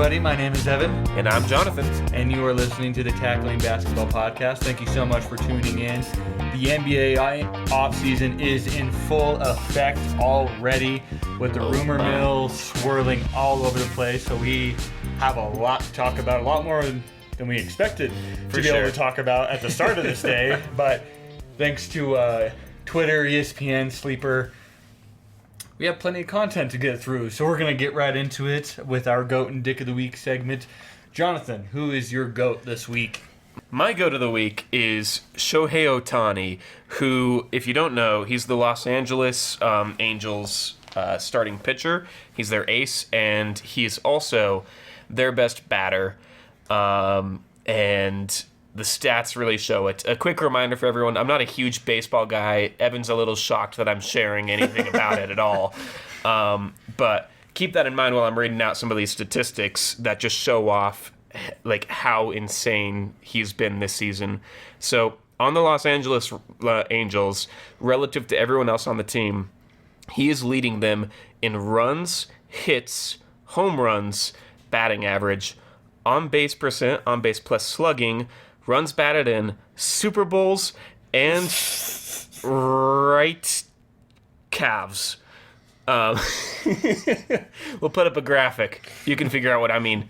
everybody. My name is Evan. And I'm Jonathan. And you are listening to the Tackling Basketball Podcast. Thank you so much for tuning in. The NBA offseason is in full effect already with the rumor mill swirling all over the place. So we have a lot to talk about, a lot more than we expected to be able to talk about at the start of this day. But thanks to Twitter, ESPN, Sleeper, we have plenty of content to get through, so we're going to get right into it with our GOAT and Dick of the Week segment. Jonathan, who is your GOAT this week? My GOAT of the week is Shohei Ohtani, who, if you don't know, he's the Los Angeles Angels starting pitcher. He's their ace, and he is also their best batter. And the stats really show it. A quick reminder for everyone, I'm not a huge baseball guy. Evan's a little shocked that I'm sharing anything about it at all. But keep that in mind while I'm reading out some of these statistics that just show off like how insane he's been this season. So on the Los Angeles Angels, relative to everyone else on the team, he is leading them in runs, hits, home runs, batting average, on-base percent, on-base plus slugging, runs batted in, Super Bowls, and right calves. We'll put up a graphic. You can figure out what I mean.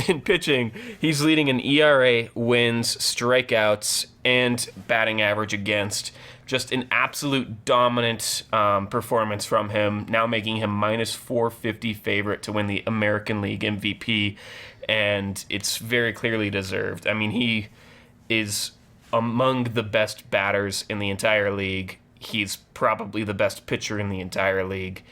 In pitching, he's leading in ERA, wins, strikeouts, and batting average against. Just an absolute dominant performance from him, now making him minus 450 favorite to win the American League MVP, and it's very clearly deserved. I mean, he is among the best batters in the entire league. He's probably the best pitcher in the entire league,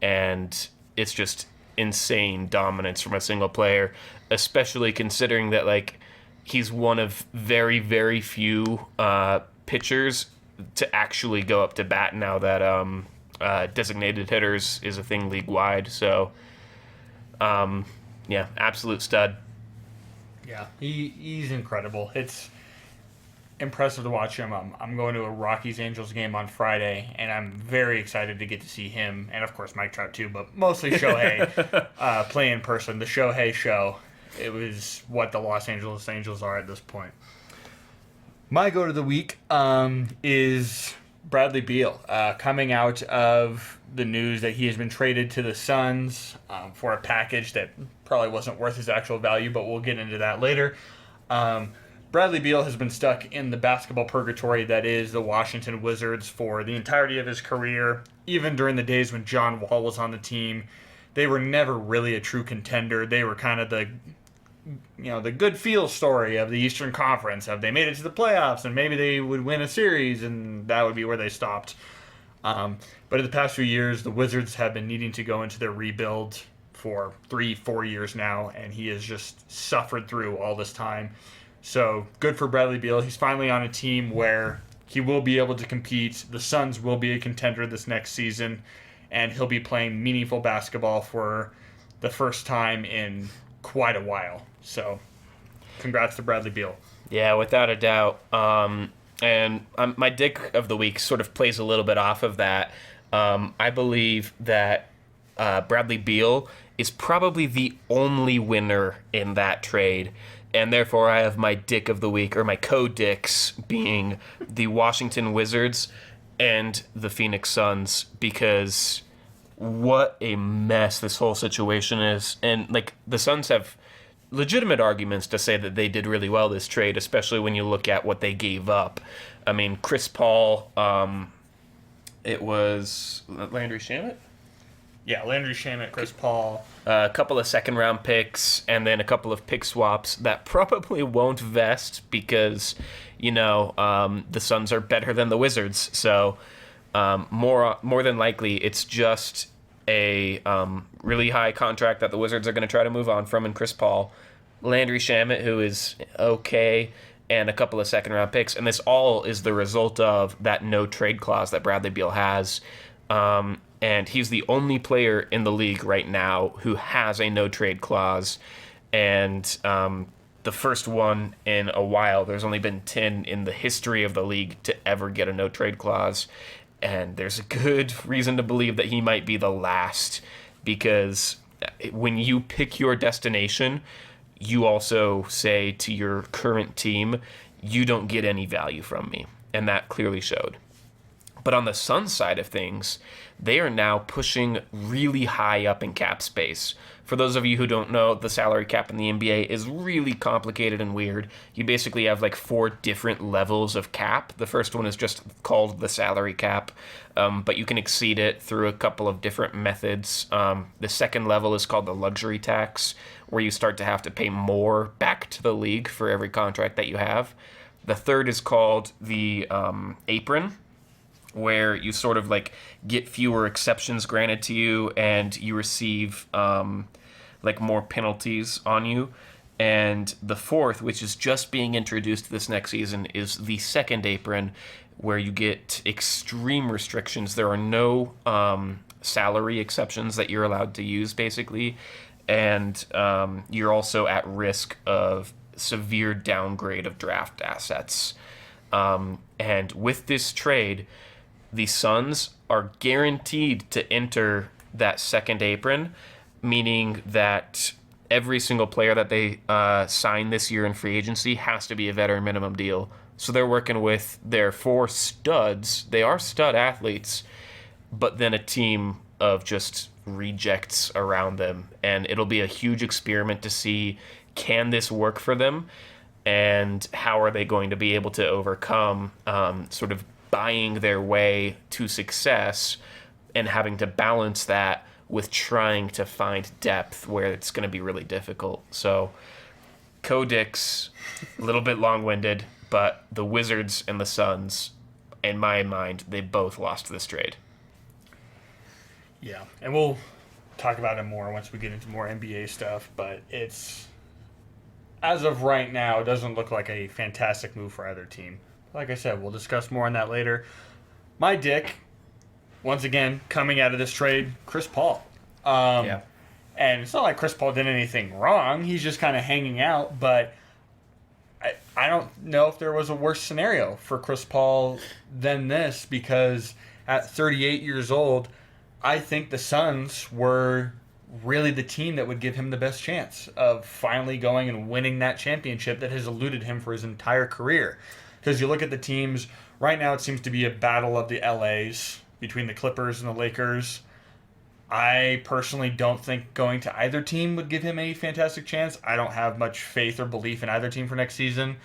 and it's just insane dominance from a single player, especially considering that like he's one of very, very few pitchers to actually go up to bat now that designated hitters is a thing league-wide. So, yeah, absolute stud. Yeah, he's incredible. It's impressive to watch him. I'm going to a Rockies-Angels game on Friday, and I'm very excited to get to see him, and of course Mike Trout too, but mostly Shohei play in person. The Shohei show, it was what the Los Angeles Angels are at this point. My GOAT of the week is Bradley Beal, coming out of the news that he has been traded to the Suns for a package that probably wasn't worth his actual value, but we'll get into that later. Bradley Beal has been stuck in the basketball purgatory that is the Washington Wizards for the entirety of his career. Even during the days when John Wall was on the team, they were never really a true contender. They were kind of the good feel story of the Eastern Conference. Of they made it to the playoffs and maybe they would win a series and that would be where they stopped. But in the past few years, the Wizards have been needing to go into their rebuild for 3-4 years now, and he has just suffered through all this time. So good for Bradley Beal. He's finally on a team where he will be able to compete. The Suns will be a contender this next season, and he'll be playing meaningful basketball for the first time in quite a while. So congrats to Bradley Beal. Yeah, without a doubt. And my Dick of the Week sort of plays a little bit off of that. I believe that Bradley Beal is probably the only winner in that trade. And therefore, I have my Dick of the Week, or my co-Dicks, being the Washington Wizards and the Phoenix Suns, because what a mess this whole situation is. And, like, the Suns have legitimate arguments to say that they did really well this trade, especially when you look at what they gave up. I mean, Chris Paul, it was Landry Shamet? Yeah, Landry Shamet, Chris Paul. A couple of second-round picks, and then a couple of pick swaps that probably won't vest because, the Suns are better than the Wizards. So more than likely, it's just a really high contract that the Wizards are going to try to move on from in Chris Paul. Landry Shamet, who is okay, and a couple of second-round picks. And this all is the result of that no-trade clause that Bradley Beal has. And he's the only player in the league right now who has a no-trade clause. And the first one in a while. There's only been 10 in the history of the league to ever get a no-trade clause. And there's a good reason to believe that he might be the last, because when you pick your destination, you also say to your current team, you don't get any value from me. And that clearly showed. But on the Suns side of things, they are now pushing really high up in cap space. For those of you who don't know, the salary cap in the NBA is really complicated and weird. You basically have like 4 different levels of cap. The first one is just called the salary cap, but you can exceed it through a couple of different methods. The second level is called the luxury tax, where you start to have to pay more back to the league for every contract that you have. The third is called the apron, where you sort of like get fewer exceptions granted to you and you receive like more penalties on you. And the fourth, which is just being introduced this next season, is the second apron, where you get extreme restrictions. There are no salary exceptions that you're allowed to use, basically. And you're also at risk of severe downgrade of draft assets. And with this trade, the Suns are guaranteed to enter that second apron, meaning that every single player that they sign this year in free agency has to be a veteran minimum deal. So they're working with their 4 studs. They are stud athletes, but then a team of just rejects around them. And it'll be a huge experiment to see, can this work for them? And how are they going to be able to overcome sort of buying their way to success and having to balance that with trying to find depth where it's going to be really difficult. So Kodix, a little bit long-winded, but the Wizards and the Suns, in my mind, they both lost this trade. Yeah, and we'll talk about it more once we get into more NBA stuff, but it's, as of right now, it doesn't look like a fantastic move for either team. Like I said, we'll discuss more on that later. My dick, once again, coming out of this trade, Chris Paul. Yeah. And it's not like Chris Paul did anything wrong. He's just kind of hanging out. But I don't know if there was a worse scenario for Chris Paul than this, because at 38 years old, I think the Suns were really the team that would give him the best chance of finally going and winning that championship that has eluded him for his entire career. Because you look at the teams, right now it seems to be a battle of the LAs between the Clippers and the Lakers. I personally don't think going to either team would give him a fantastic chance. I don't have much faith or belief in either team for next season.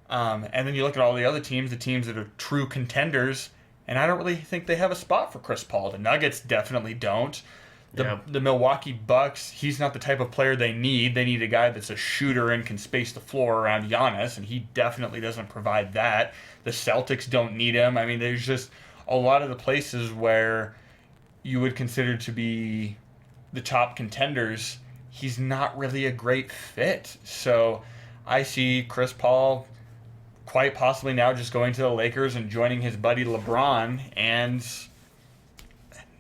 And then you look at all the other teams, the teams that are true contenders, and I don't really think they have a spot for Chris Paul. The Nuggets definitely don't. The Milwaukee Bucks, he's not the type of player they need. They need a guy that's a shooter and can space the floor around Giannis, and he definitely doesn't provide that. The Celtics don't need him. I mean, there's just a lot of the places where you would consider to be the top contenders, he's not really a great fit. So I see Chris Paul quite possibly now just going to the Lakers and joining his buddy LeBron, and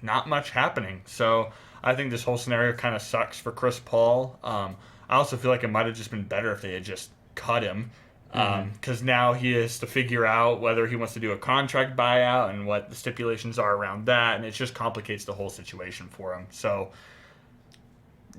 not much happening. So I think this whole scenario kind of sucks for Chris Paul. I also feel like it might have just been better if they had just cut him, because now he has to figure out whether he wants to do a contract buyout and what the stipulations are around that, and it just complicates the whole situation for him. So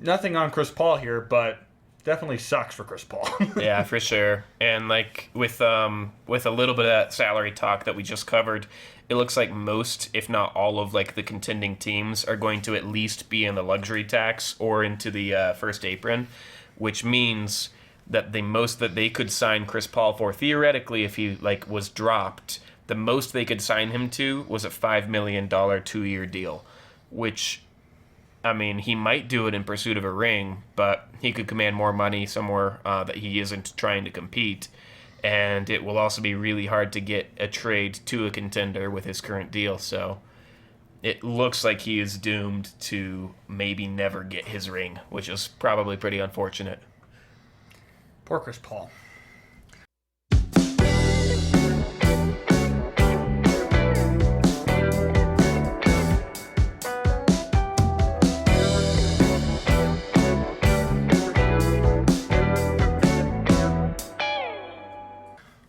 nothing on Chris Paul here, but definitely sucks for Chris Paul. Yeah, for sure. And like with a little bit of that salary talk that we just covered, it looks like most, if not all, of like the contending teams are going to at least be in the luxury tax or into the first apron, which means that the most that they could sign Chris Paul for, theoretically, if he like was dropped, the most they could sign him to was a $5 million 2-year deal, which, I mean, he might do it in pursuit of a ring, but he could command more money somewhere that he isn't trying to compete. And it will also be really hard to get a trade to a contender with his current deal. So it looks like he is doomed to maybe never get his ring, which is probably pretty unfortunate. Poor Chris Paul.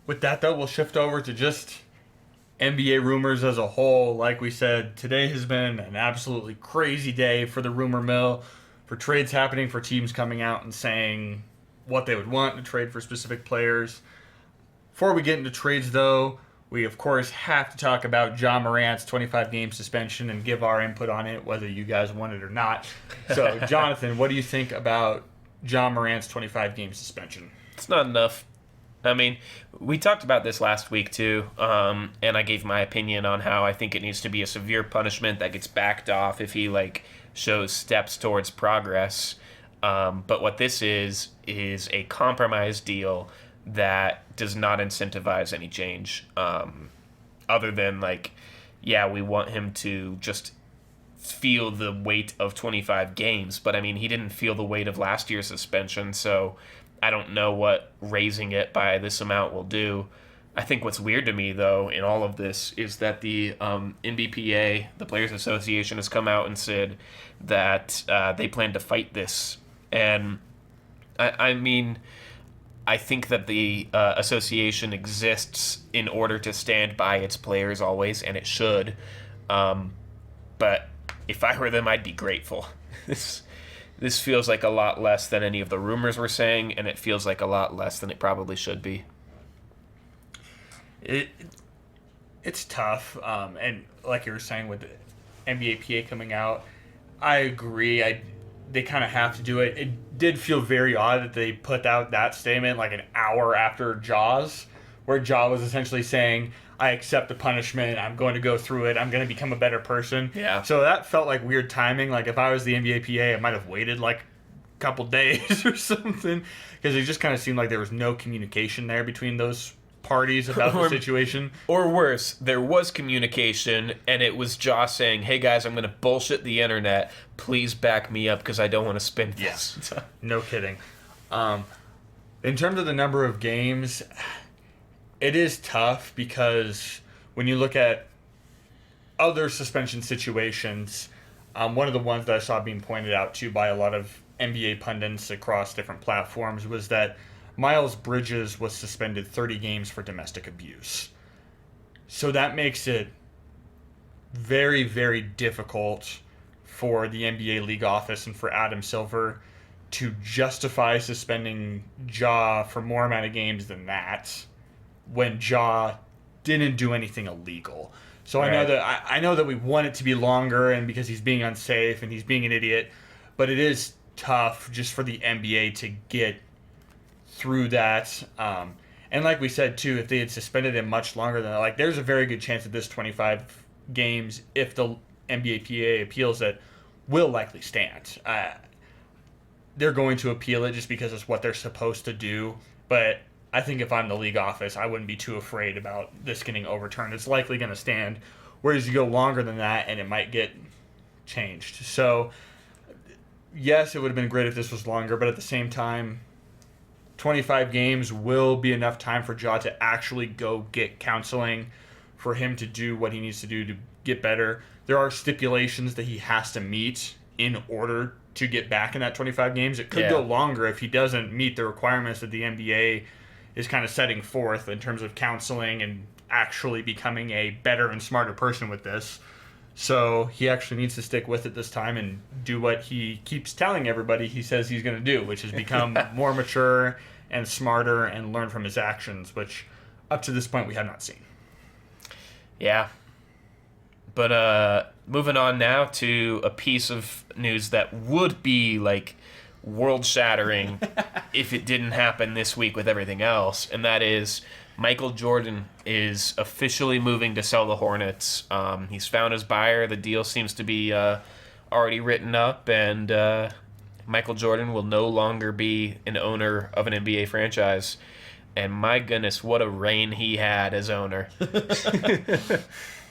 With that, though, we'll shift over to just NBA rumors as a whole. Like we said, today has been an absolutely crazy day for the rumor mill. for trades happening, for teams coming out and saying what they would want to trade for specific players. Before we get into trades, though, we of course have to talk about John Morant's 25-game suspension and give our input on it, whether you guys want it or not. So, Jonathan, what do you think about John Morant's 25-game suspension? It's not enough. I mean, we talked about this last week too, and I gave my opinion on how I think it needs to be a severe punishment that gets backed off if he shows steps towards progress. But what this is a compromise deal that does not incentivize any change, other than we want him to just feel the weight of 25 games. But I mean, he didn't feel the weight of last year's suspension, so I don't know what raising it by this amount will do. I think what's weird to me, though, in all of this is that the NBPA, the Players Association, has come out and said that they plan to fight this. And I mean, I think that the association exists in order to stand by its players always, and it should. But if I were them, I'd be grateful. This feels like a lot less than any of the rumors were saying, and it feels like a lot less than it probably should be. It's tough, and like you were saying with the NBA PA coming out, I agree. They kind of have to do it. It did feel very odd that they put out that statement like an hour after Jaws, where Jaw was essentially saying, I accept the punishment, I'm going to go through it, I'm going to become a better person. Yeah. So that felt like weird timing. Like if I was the NBA PA, I might have waited like a couple days or something, because it just kind of seemed like there was no communication there between those parties about the situation. Or worse, there was communication, and it was Josh saying, hey guys, I'm going to bullshit the internet. Please back me up because I don't want to spend this. Yeah, no kidding. In terms of the number of games, it is tough because when you look at other suspension situations, one of the ones that I saw being pointed out to by a lot of NBA pundits across different platforms was that Miles Bridges was suspended 30 games for domestic abuse. So that makes it very, very difficult for the NBA league office and for Adam Silver to justify suspending Ja for more amount of games than that when Ja didn't do anything illegal. So right. I know that we want it to be longer and because he's being unsafe and he's being an idiot, but it is tough just for the NBA to get through that. And like we said too, if they had suspended him much longer than that, there's a very good chance that this 25 games, if the NBA PA appeals it, will likely stand. They're going to appeal it just because it's what they're supposed to do. But I think if I'm the league office, I wouldn't be too afraid about this getting overturned. It's likely going to stand. Whereas you go longer than that and it might get changed. So yes, it would have been great if this was longer, but at the same time, 25 games will be enough time for Ja to actually go get counseling, for him to do what he needs to do to get better. There are stipulations that he has to meet in order to get back in that 25 games. It could go longer if he doesn't meet the requirements that the NBA is kind of setting forth in terms of counseling and actually becoming a better and smarter person with this. So he actually needs to stick with it this time and do what he keeps telling everybody he says he's going to do, which is become more mature and smarter and learn from his actions, which up to this point we have not seen. Yeah. But moving on now to a piece of news that would be world-shattering if it didn't happen this week with everything else, and that is Michael Jordan is officially moving to sell the Hornets. He's found his buyer. The deal seems to be already written up, and Michael Jordan will no longer be an owner of an NBA franchise. And my goodness, what a reign he had as owner.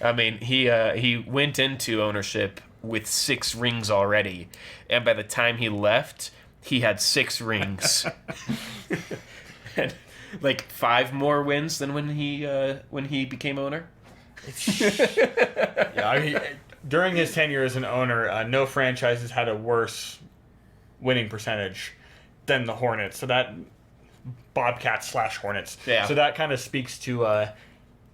I mean, he went into ownership with 6 rings already, and by the time he left, he had 6 rings. And 5 more wins than when he became owner. Yeah, I mean, during his tenure as an owner, no franchise has had a worse winning percentage than the Hornets. So that Bobcats/Hornets. Yeah. So that kind of speaks to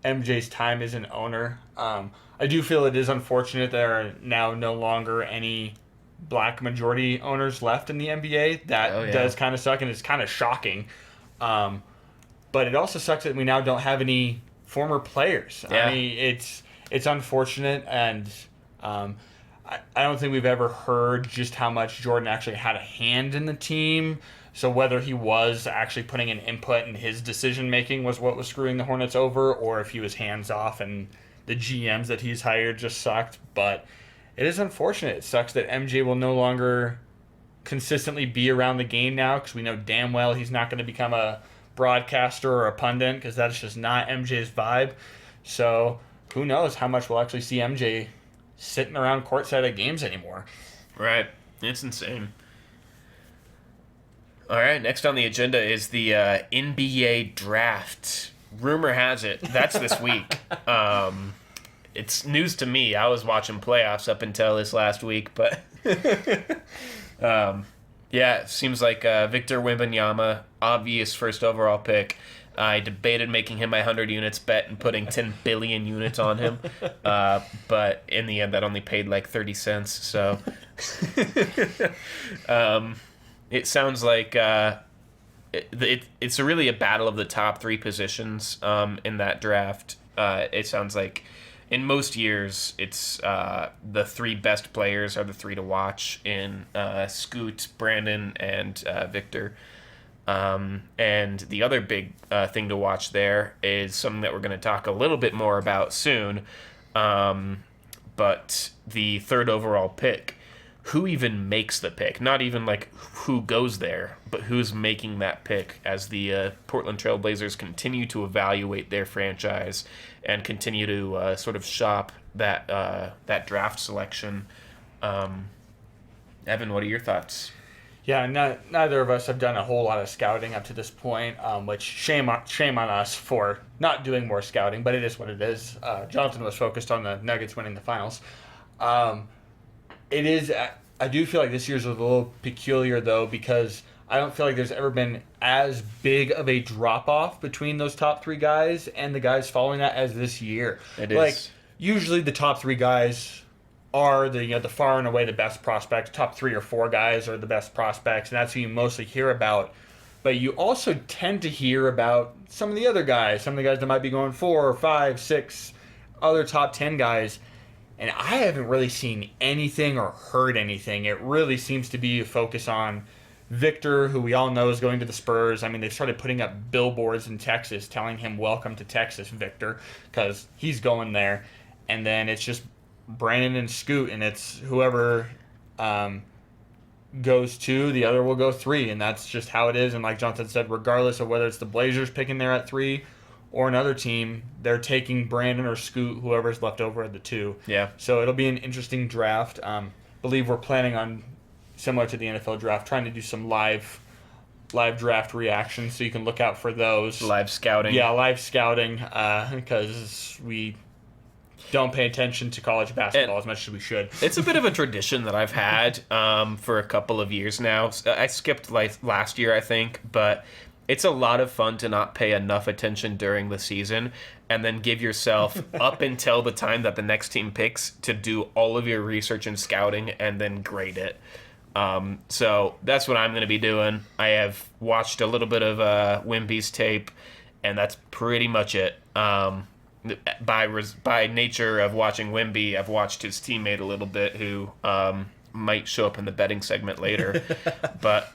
MJ's time as an owner. I do feel it is unfortunate there are now no longer any black majority owners left in the NBA. That does kind of suck, and it's kind of shocking. But it also sucks that we now don't have any former players. Yeah. I mean, it's unfortunate, and I don't think we've ever heard just how much Jordan actually had a hand in the team. So whether he was actually putting an input in his decision making was what was screwing the Hornets over, or if he was hands off and the GMs that he's hired just sucked. But it is unfortunate. It sucks that MJ will no longer consistently be around the game now, because we know damn well he's not going to become a broadcaster or a pundit, because that's just not MJ's vibe. So who knows how much we'll actually see MJ sitting around courtside at games anymore. Right. It's insane. All right, next on the agenda is the NBA draft. Rumor has it that's this week. It's news to me. I was watching playoffs up until this last week, but yeah, it seems like Victor Wembanyama, obvious first overall pick. I debated making him my 100 units bet and putting 10 billion units on him, but in the end, that only paid like 30 cents. So it sounds like it's really a battle of the top three positions in that draft. It sounds like in most years, it's the three best players are the three to watch in Scoot, Brandon, and Victor. And the other big thing to watch there is something that we're going to talk a little bit more about soon, but the third overall pick. Who even makes the pick? Not even like who goes there, but who's making that pick as the Portland Trail Blazers continue to evaluate their franchise and continue to sort of shop that draft selection. Evan, what are your thoughts? Yeah, neither of us have done a whole lot of scouting up to this point, which shame on us for not doing more scouting, but it is what it is. Jonathan was focused on the Nuggets winning the finals. It is. I do feel like this year's a little peculiar, though, because I don't feel like there's ever been as big of a drop-off between those top three guys and the guys following that as this year. It is. Like, usually the top three guys are the far and away the best prospects. Top 3 or 4 guys are the best prospects, and that's who you mostly hear about. But you also tend to hear about some of the other guys, some of the guys that might be going 4 or 5, 6 other top 10 guys. And I haven't really seen anything or heard anything. It really seems to be a focus on Victor, who we all know is going to the Spurs. I mean, they've started putting up billboards in Texas telling him, "Welcome to Texas, Victor," because he's going there. And then it's just Brandon and Scoot, and it's whoever goes 2, the other will go 3. And that's just how it is. And like Jonathan said, regardless of whether it's the Blazers picking there at 3 or another team, they're taking Brandon or Scoot, whoever's left over at the 2. Yeah. So it'll be an interesting draft. Believe we're planning on, similar to the NFL draft, trying to do some live draft reactions, so you can look out for those. Live scouting. Yeah, live scouting, because we don't pay attention to college basketball as much as we should. It's a bit of a tradition that I've had for a couple of years now. I skipped last year, I think, but it's a lot of fun to not pay enough attention during the season and then give yourself up until the time that the next team picks to do all of your research and scouting and then grade it. So that's what I'm going to be doing. I have watched a little bit of Wemby's tape, and that's pretty much it. By nature of watching Wemby, I've watched his teammate a little bit, who might show up in the betting segment later. But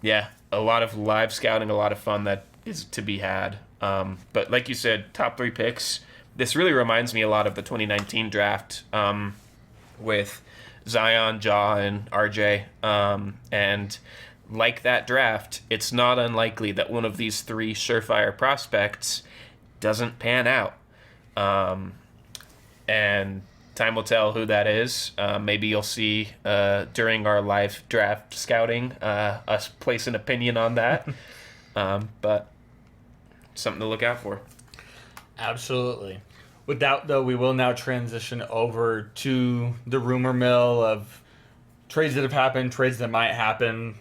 yeah, a lot of live scouting, a lot of fun that is to be had. But like you said, top 3 picks. This really reminds me a lot of the 2019 draft with Zion, Ja, and RJ. And like that draft, it's not unlikely that one of these 3 surefire prospects doesn't pan out. And time will tell who that is. Maybe you'll see during our live draft scouting us place an opinion on that. But something to look out for. Absolutely. With that, though, we will now transition over to the rumor mill of trades that have happened, trades that might happen,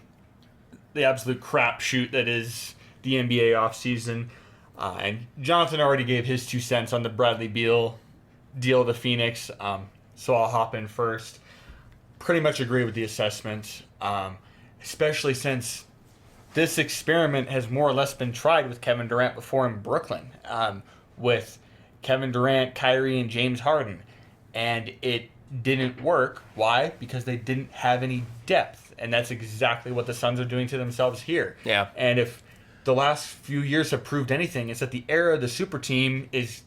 the absolute crapshoot that is the NBA offseason. And Jonathan already gave his 2 cents on the Bradley Beal deal to Phoenix, so I'll hop in first. pretty much agree with the assessment, especially since this experiment has more or less been tried with Kevin Durant before in Brooklyn, with Kevin Durant, Kyrie, and James Harden. And it didn't work. Why? Because they didn't have any depth. And that's exactly what the Suns are doing to themselves here. Yeah. And if the last few years have proved anything, it's that the era of the super team is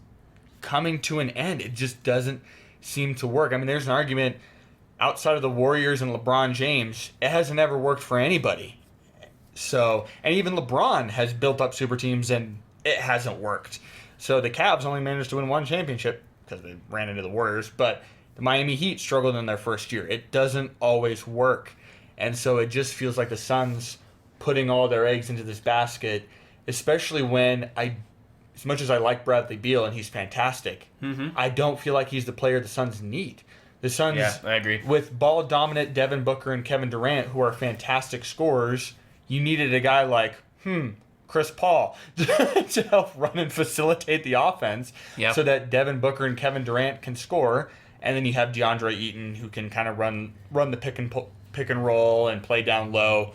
coming to an end. It just doesn't seem to work. I mean, there's an argument outside of the Warriors and LeBron James, it hasn't ever worked for anybody. So, and even LeBron has built up super teams and it hasn't worked. So the Cavs only managed to win one championship because they ran into the Warriors, but the Miami Heat struggled in their first year. It doesn't always work. And so it just feels like the Suns putting all their eggs into this basket, especially when as much as I like Bradley Beal and he's fantastic, I don't feel like he's the player the Suns need. The Suns, Yeah, I agree. with ball-dominant Devin Booker and Kevin Durant, who are fantastic scorers, you needed a guy like, Chris Paul to help run and facilitate the offense so that Devin Booker and Kevin Durant can score. And then you have DeAndre Ayton, who can kind of run the pick and roll and play down low.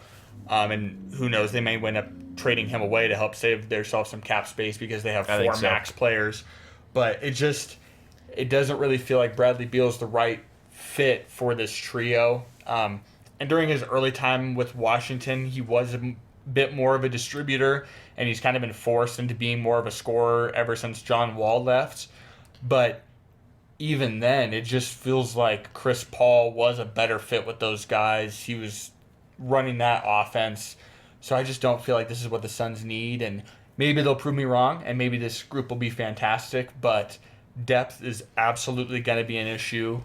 And who knows, they may end up trading him away to help save themselves some cap space because they have 4 max players. But it doesn't really feel like Bradley Beal is the right fit for this trio. And during his early time with Washington, he was a bit more of a distributor, and he's kind of been forced into being more of a scorer ever since John Wall left. But even then, it just feels like Chris Paul was a better fit with those guys. He was running that offense. So I just don't feel like this is what the Suns need. And maybe they'll prove me wrong, and maybe this group will be fantastic, but depth is absolutely going to be an issue.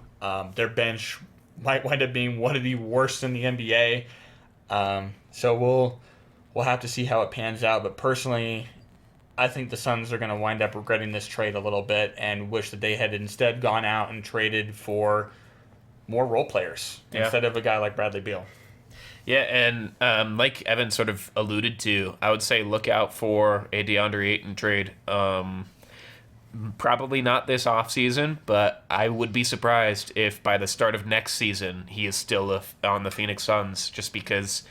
Their bench might wind up being one of the worst in the NBA. So we'll have to see how it pans out. But personally, I think the Suns are going to wind up regretting this trade a little bit and wish that they had instead gone out and traded for more role players instead of a guy like Bradley Beal. Yeah, and like Evan sort of alluded to, I would say look out for a DeAndre Ayton trade. Probably not this offseason, but I would be surprised if by the start of next season he is still on the Phoenix Suns, just because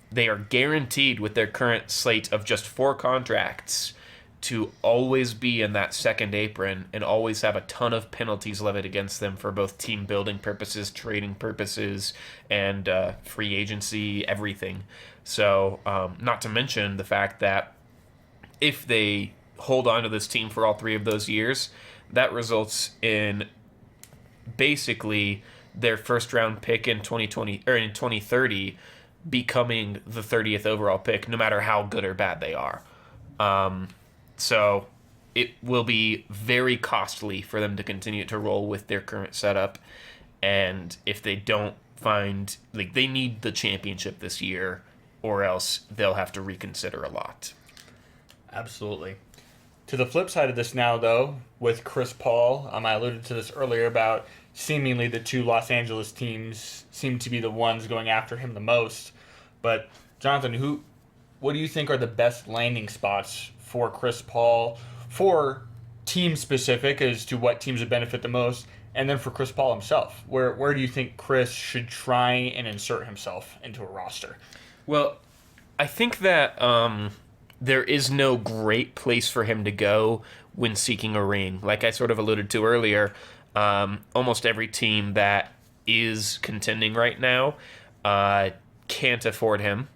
they are guaranteed with their current slate of just 4 contracts to always be in that second apron and always have a ton of penalties levied against them for both team building purposes, trading purposes, and free agency, everything. So, not to mention the fact that if they hold on to this team for all 3 of those years, that results in basically their first round pick in 2020 or in 2030 becoming the 30th overall pick, no matter how good or bad they are. So it will be very costly for them to continue to roll with their current setup. And if they don't find, like, they need the championship this year, or else they'll have to reconsider a lot. Absolutely. To the flip side of this now, though, with Chris Paul, I alluded to this earlier about seemingly the 2 Los Angeles teams seem to be the ones going after him the most. But, Jonathan, what do you think are the best landing spots for Chris Paul, for team-specific as to what teams would benefit the most, and then for Chris Paul himself? Where do you think Chris should try and insert himself into a roster? Well, I think that there is no great place for him to go when seeking a ring. Like I sort of alluded to earlier, almost every team that is contending right now can't afford him,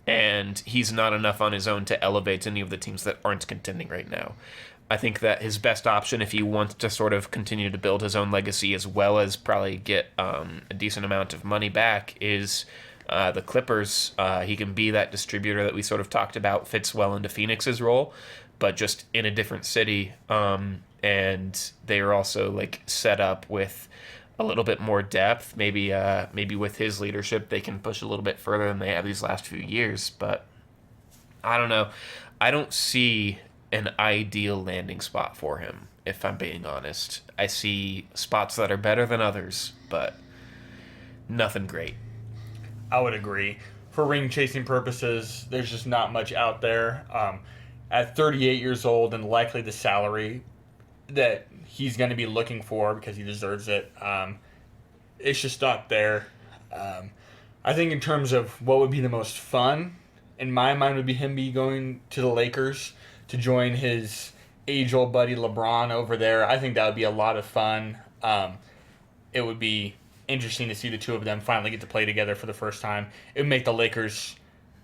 and he's not enough on his own to elevate any of the teams that aren't contending right now. I think that his best option, if he wants to sort of continue to build his own legacy as well as probably get a decent amount of money back, is the Clippers. He can be that distributor that we sort of talked about, fits well into Phoenix's role, but just in a different city. And they are also like set up with a little bit more depth. Maybe with his leadership, they can push a little bit further than they have these last few years. But I don't know. I don't see an ideal landing spot for him, if I'm being honest. I see spots that are better than others, but nothing great. I would agree. For ring-chasing purposes, there's just not much out there. At 38 years old and likely the salary that he's going to be looking for because he deserves it, it's just not there. I think in terms of what would be the most fun, in my mind, would be him going to the Lakers to join his age-old buddy LeBron over there. I think that would be a lot of fun. It would be interesting to see the two of them finally get to play together for the first time. It would make the Lakers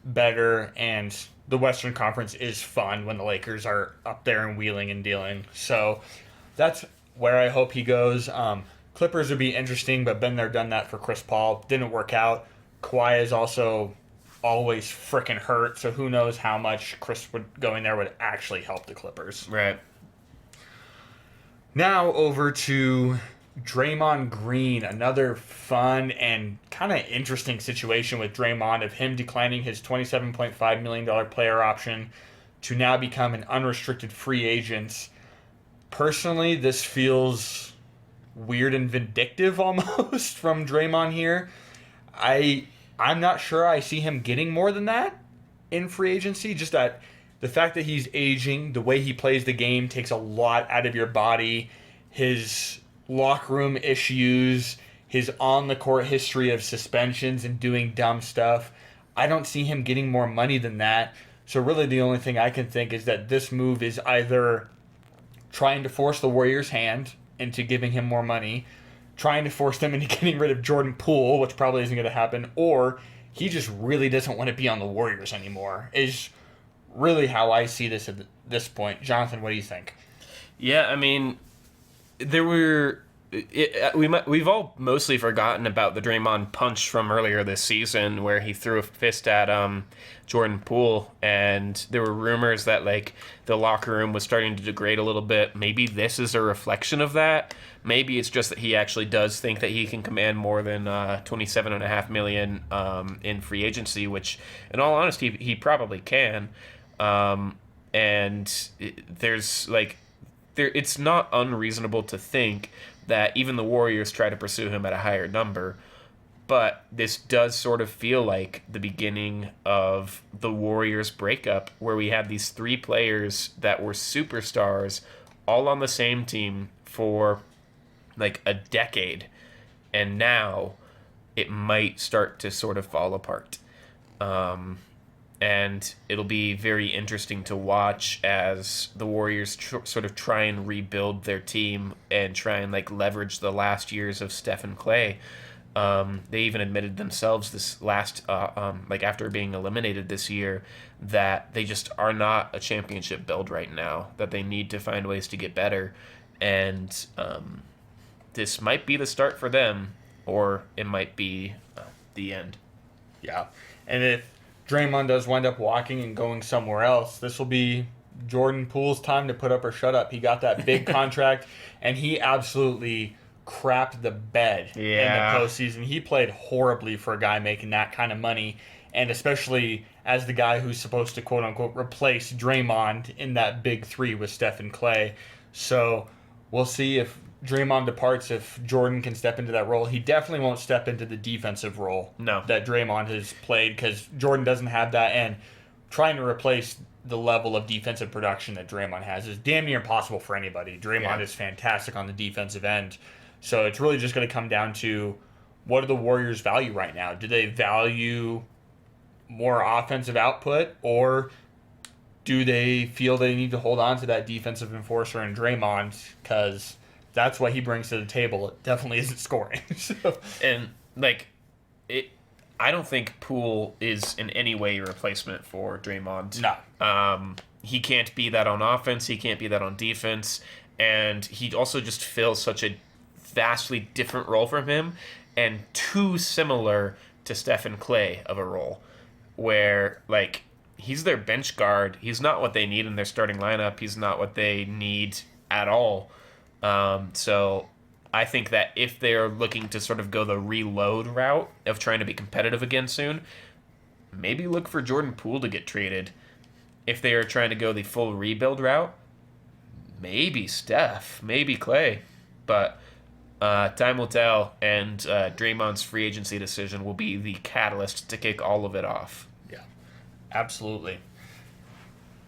better, and the Western Conference is fun when the Lakers are up there and wheeling and dealing. So that's where I hope he goes. Clippers would be interesting, but been there, done that for Chris Paul. Didn't work out. Kawhi is also always freaking hurt, so who knows how much Chris going there would actually help the Clippers. Right. Now over to Draymond Green, another fun and kind of interesting situation with Draymond of him declining his $27.5 million player option to now become an unrestricted free agent. Personally, this feels weird and vindictive almost from Draymond here. I'm not sure I see him getting more than that in free agency. Just that the fact that he's aging, the way he plays the game takes a lot out of your body. His locker room issues, his on-the-court history of suspensions and doing dumb stuff. I don't see him getting more money than that. So really the only thing I can think is that this move is either trying to force the Warriors' hand into giving him more money, trying to force them into getting rid of Jordan Poole, which probably isn't going to happen, or he just really doesn't want to be on the Warriors anymore, is really how I see this at this point. Jonathan, what do you think? Yeah, I mean, we've all mostly forgotten about the Draymond punch from earlier this season where he threw a fist at Jordan Poole, and there were rumors that like the locker room was starting to degrade a little bit. Maybe this is a reflection of that. Maybe it's just that he actually does think that he can command more than $27.5 million in free agency, which, in all honesty, he probably can. It's not unreasonable to think that even the Warriors try to pursue him at a higher number. But this does sort of feel like the beginning of the Warriors breakup, where we had these three players that were superstars all on the same team for like a decade. And now it might start to sort of fall apart. And it'll be very interesting to watch as the Warriors sort of try and rebuild their team and try and like leverage the last years of Steph and Clay. They even admitted themselves this last, after being eliminated this year, that they just are not a championship build right now, that they need to find ways to get better. And this might be the start for them, or it might be the end. Yeah. And if Draymond does wind up walking and going somewhere else, this will be Jordan Poole's time to put up or shut up. He got that big contract, and he absolutely crapped the bed in the postseason. He played horribly for a guy making that kind of money, and especially as the guy who's supposed to quote-unquote replace Draymond in that big three with Steph and Clay. So we'll see if Draymond departs, if Jordan can step into that role. He definitely won't step into the defensive role that Draymond has played, because Jordan doesn't have that, and trying to replace the level of defensive production that Draymond has is damn near impossible for anybody. Draymond is fantastic on the defensive end. So it's really just going to come down to, what do the Warriors value right now? Do they value more offensive output, or do they feel they need to hold on to that defensive enforcer in Draymond, because that's what he brings to the table? It definitely isn't scoring. And I don't think Poole is in any way a replacement for Draymond. No. He can't be that on offense. He can't be that on defense. And he also just fills such a vastly different role from him, and too similar to Stephen Clay of a role, where like he's their bench guard. He's not what they need in their starting lineup. He's not what they need at all. So I think that if they're looking to sort of go the reload route of trying to be competitive again soon, maybe look for Jordan Poole to get traded. If they are trying to go the full rebuild route, maybe Steph, maybe Clay. But time will tell, and Draymond's free agency decision will be the catalyst to kick all of it off. Yeah, absolutely.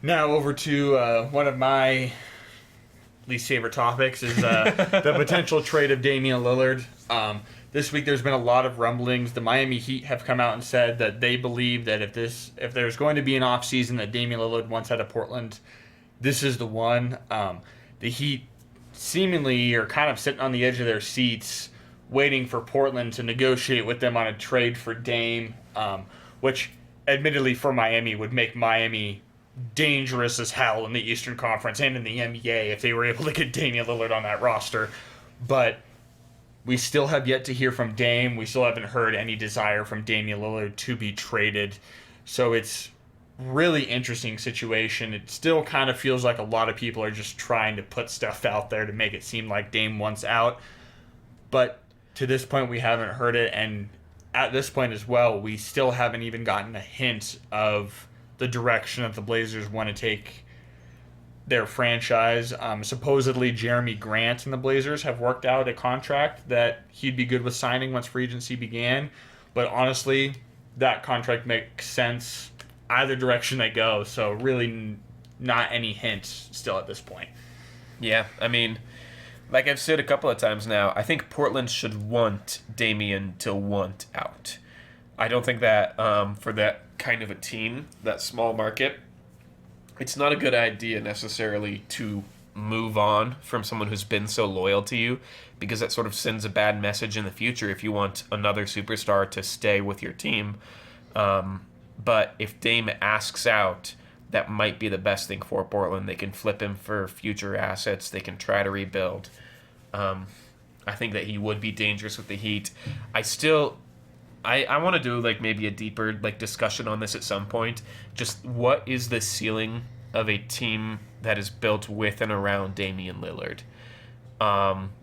Now over to one of my least favorite topics is the potential trade of Damian Lillard. This week there's been a lot of rumblings. The Miami Heat have come out and said that they believe that if there's going to be an offseason that Damian Lillard wants out of Portland, this is the one. The Heat seemingly are kind of sitting on the edge of their seats waiting for Portland to negotiate with them on a trade for Dame, which admittedly for Miami would make Miami dangerous as hell in the Eastern Conference and in the NBA if they were able to get Damian Lillard on that roster. But we still have yet to hear from Dame. We still haven't heard any desire from Damian Lillard to be traded. So it's really interesting situation. It still kind of feels like a lot of people are just trying to put stuff out there to make it seem like Dame wants out. But to this point, we haven't heard it. And at this point as well, we still haven't even gotten a hint of the direction that the Blazers want to take their franchise. Supposedly, Jeremy Grant and the Blazers have worked out a contract that he'd be good with signing once free agency began. But honestly, that contract makes sense either direction they go. So really not any hints still at this point. Yeah, I mean, like I've said a couple of times now, I think Portland should want Damian to want out. I don't think that for that kind of a team, that small market, it's not a good idea necessarily to move on from someone who's been so loyal to you, because that sort of sends a bad message in the future if you want another superstar to stay with your team. But if Dame asks out, that might be the best thing for Portland. They can flip him for future assets. They can try to rebuild. I think that he would be dangerous with the Heat. I want to do like maybe a deeper like discussion on this at some point. Just what is the ceiling of a team that is built with and around Damian Lillard?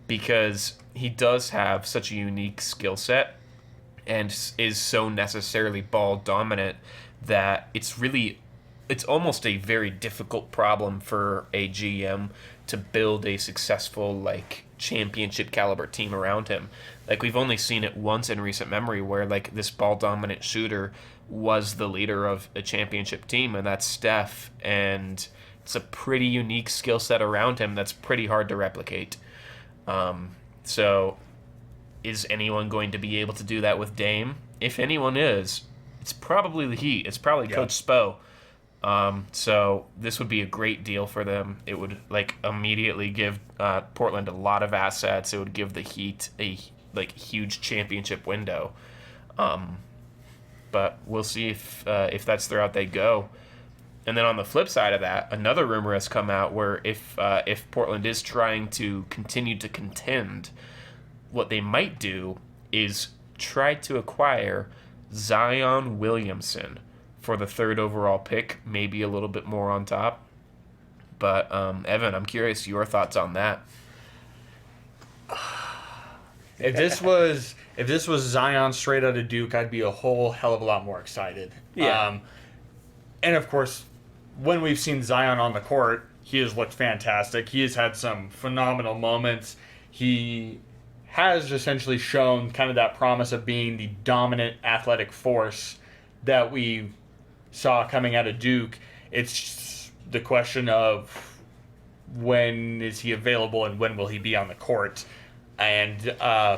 Because he does have such a unique skill set and is so necessarily ball dominant that it's almost a very difficult problem for a GM to build a successful like championship caliber team around him. Like we've only seen it once in recent memory where like this ball dominant shooter was the leader of a championship team, and that's Steph, and it's a pretty unique skill set around him that's pretty hard to replicate. So is anyone going to be able to do that with Dame? If anyone is, it's probably the Heat. It's probably Coach Spo. So this would be a great deal for them. It would like immediately give Portland a lot of assets. It would give the Heat a like huge championship window. But we'll see if that's the route they go. And then on the flip side of that, another rumor has come out where if Portland is trying to continue to contend, what they might do is try to acquire Zion Williamson for the 3rd overall pick, maybe a little bit more on top. But Evan, I'm curious your thoughts on that. If this was Zion straight out of Duke, I'd be a whole hell of a lot more excited. Yeah. And of course, when we've seen Zion on the court, he has looked fantastic. He has had some phenomenal moments. He has essentially shown kind of that promise of being the dominant athletic force that we saw coming out of Duke. It's the question of when is he available and when will he be on the court. And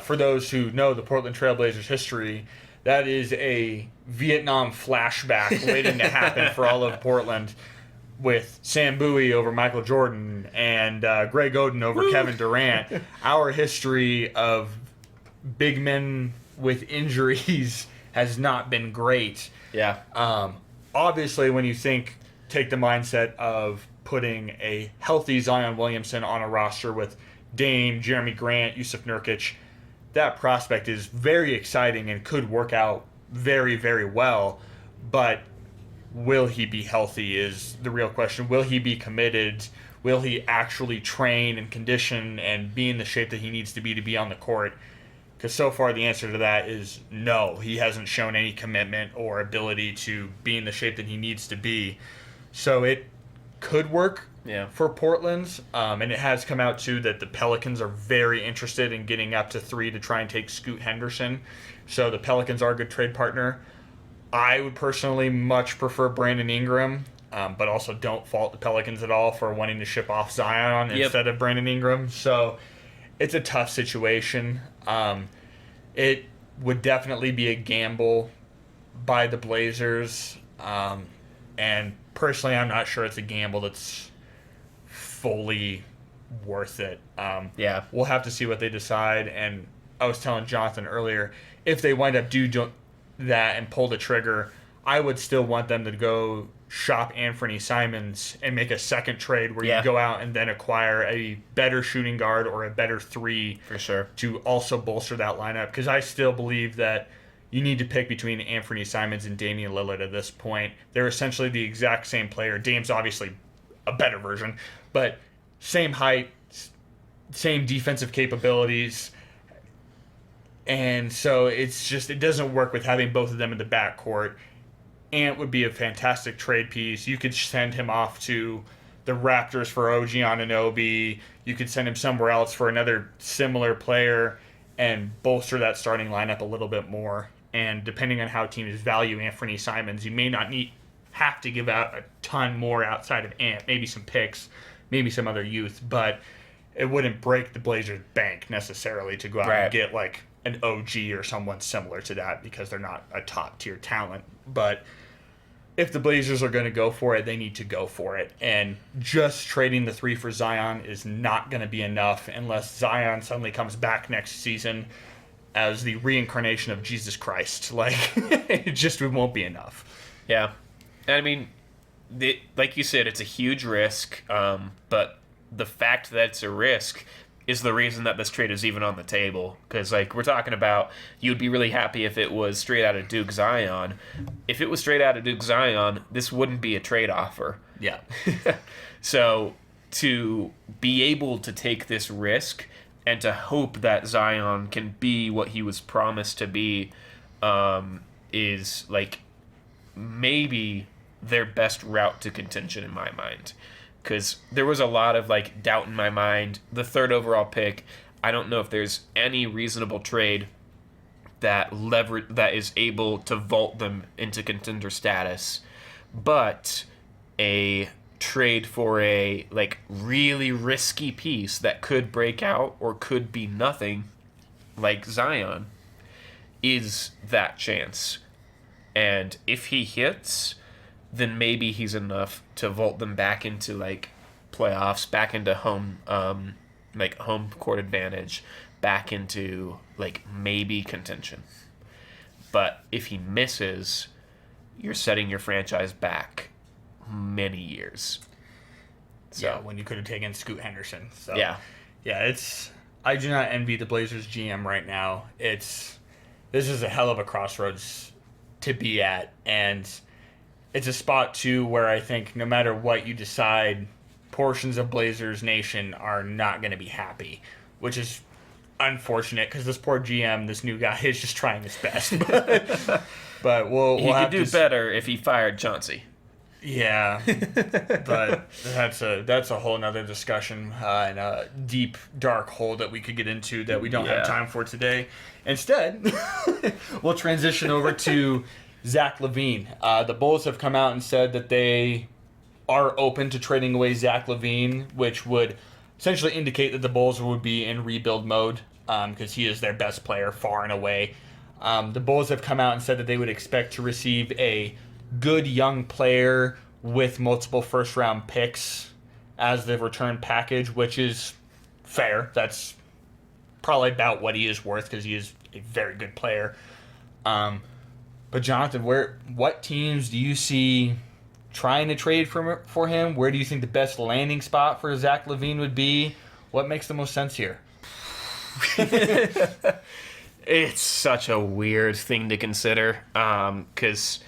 for those who know the Portland Trailblazers history, that is a Vietnam flashback waiting to happen for all of Portland, with Sam Bowie over Michael Jordan and Greg Oden over Kevin Durant. Our history of big men with injuries has not been great. Yeah. Obviously, when you take the mindset of putting a healthy Zion Williamson on a roster with Dame, Jeremy Grant, Yusuf Nurkic, that prospect is very exciting and could work out very, very well. But will he be healthy is the real question. Will he be committed? Will he actually train and condition and be in the shape that he needs to be on the court? Because so far the answer to that is no. He hasn't shown any commitment or ability to be in the shape that he needs to be. So it could work for Portland. And it has come out, too, that the Pelicans are very interested in getting up to 3 to try and take Scoot Henderson. So the Pelicans are a good trade partner. I would personally much prefer Brandon Ingram but also don't fault the Pelicans at all for wanting to ship off Zion Yep. instead of Brandon Ingram. So it's a tough situation. It would definitely be a gamble by the Blazers. And personally, I'm not sure it's a gamble that's fully worth it. Yeah. We'll have to see what they decide. And I was telling Jonathan earlier, if they wind up do that and pull the trigger, I would still want them to go shop Anthony Simons and make a second trade where Yeah. you go out and then acquire a better shooting guard or a better three For sure. to also bolster that lineup. Because I still believe that you need to pick between Anthony Simons and Damian Lillard at this point. They're essentially the exact same player. Dame's obviously a better version, but same height, same defensive capabilities. And so it's just, it doesn't work with having both of them in the backcourt. Ant would be a fantastic trade piece. You could send him off to the Raptors for OG Anunoby. You could send him somewhere else for another similar player and bolster that starting lineup a little bit more. And depending on how teams value Anthony Simons, you may not have to give out a ton more outside of Ant. Maybe some picks, maybe some other youth, but it wouldn't break the Blazers' bank necessarily to go out Right. and get like an OG or someone similar to that because they're not a top tier talent. But if the Blazers are going to go for it, they need to go for it. And just trading the 3 for Zion is not going to be enough unless Zion suddenly comes back next season as the reincarnation of Jesus Christ. Like, it won't be enough. Yeah. I mean, like you said, it's a huge risk, but the fact that it's a risk is the reason that this trade is even on the table. Because, like, we're talking about, you'd be really happy if it was straight out of Duke Zion. If it was straight out of Duke Zion, this wouldn't be a trade offer. Yeah. So to be able to take this risk and to hope that Zion can be what he was promised to be is, like, maybe their best route to contention in my mind. Because there was a lot of, like, doubt in my mind. The 3rd overall pick, I don't know if there's any reasonable trade that is able to vault them into contender status. But a trade for a, like, really risky piece that could break out or could be nothing, like Zion, is that chance. And if he hits, then maybe he's enough to vault them back into, like, playoffs, back into home court advantage, back into, like, maybe contention. But if he misses, you're setting your franchise back many years. So, Yeah, when you could have taken Scoot Henderson. So yeah. I do not envy the Blazers GM right now. This is a hell of a crossroads to be at, and it's a spot too where I think no matter what you decide, portions of Blazers Nation are not going to be happy, which is unfortunate because this poor GM, this new guy, is just trying his best. But we'll He have could do to better if he fired Chauncey. Yeah, but that's a whole nother discussion and a deep dark hole that we could get into that we don't Yeah. have time for today. Instead, we'll transition over to Zach LaVine. The Bulls have come out and said that they are open to trading away Zach LaVine, which would essentially indicate that the Bulls would be in rebuild mode because he is their best player far and away. The Bulls have come out and said that they would expect to receive a good young player with multiple first-round picks as the return package, which is fair. That's probably about what he is worth because he is a very good player. But Jonathan, what teams do you see trying to trade for him? Where do you think the best landing spot for Zach LaVine would be? What makes the most sense here? It's such a weird thing to consider because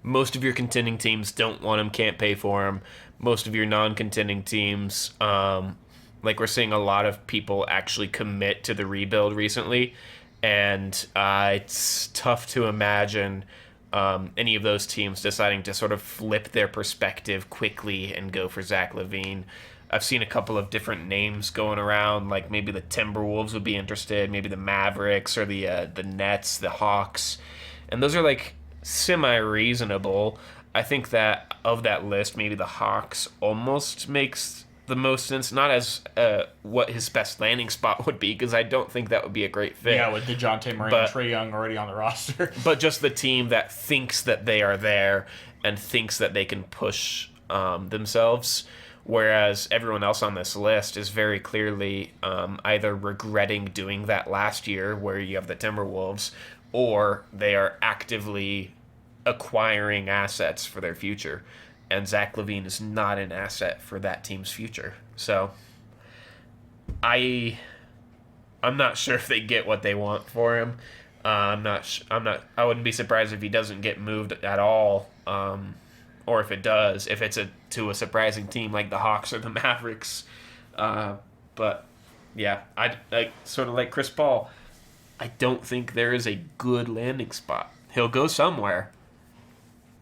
most of your contending teams don't want him, can't pay for him. Most of your non-contending teams, like we're seeing a lot of people actually commit to the rebuild recently, and it's tough to imagine any of those teams deciding to sort of flip their perspective quickly and go for Zach LaVine. I've seen a couple of different names going around, like maybe the Timberwolves would be interested, maybe the Mavericks or the Nets, the Hawks, and those are like semi-reasonable. I think that of that list, maybe the Hawks almost makes the most sense. Not as what his best landing spot would be, because I don't think that would be a great fit. Yeah, with DeJounte Murray and Trae Young already on the roster. But just the team that thinks that they are there and thinks that they can push themselves, whereas everyone else on this list is very clearly either regretting doing that last year, where you have the Timberwolves, or they are actively acquiring assets for their future. And Zach LaVine is not an asset for that team's future. So I'm not sure if they get what they want for him. I wouldn't be surprised if he doesn't get moved at all. Or if it does, if it's to a surprising team like the Hawks or the Mavericks. But yeah, I sort of like Chris Paul. I don't think there is a good landing spot. He'll go somewhere.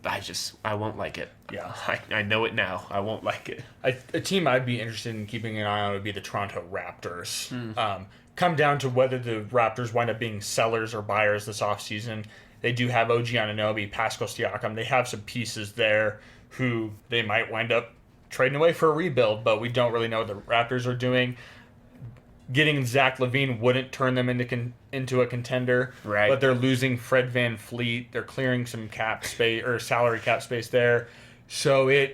I won't like it. Yeah. I know it now. I won't like it. A team I'd be interested in keeping an eye on would be the Toronto Raptors. Come down to whether the Raptors wind up being sellers or buyers this offseason. They do have OG Anunoby, Pascal Siakam. They have some pieces there who they might wind up trading away for a rebuild, but we don't really know what the Raptors are doing. Getting Zach LaVine wouldn't turn them into a contender, right? But they're losing Fred VanVleet. They're clearing some cap space or salary cap space there. So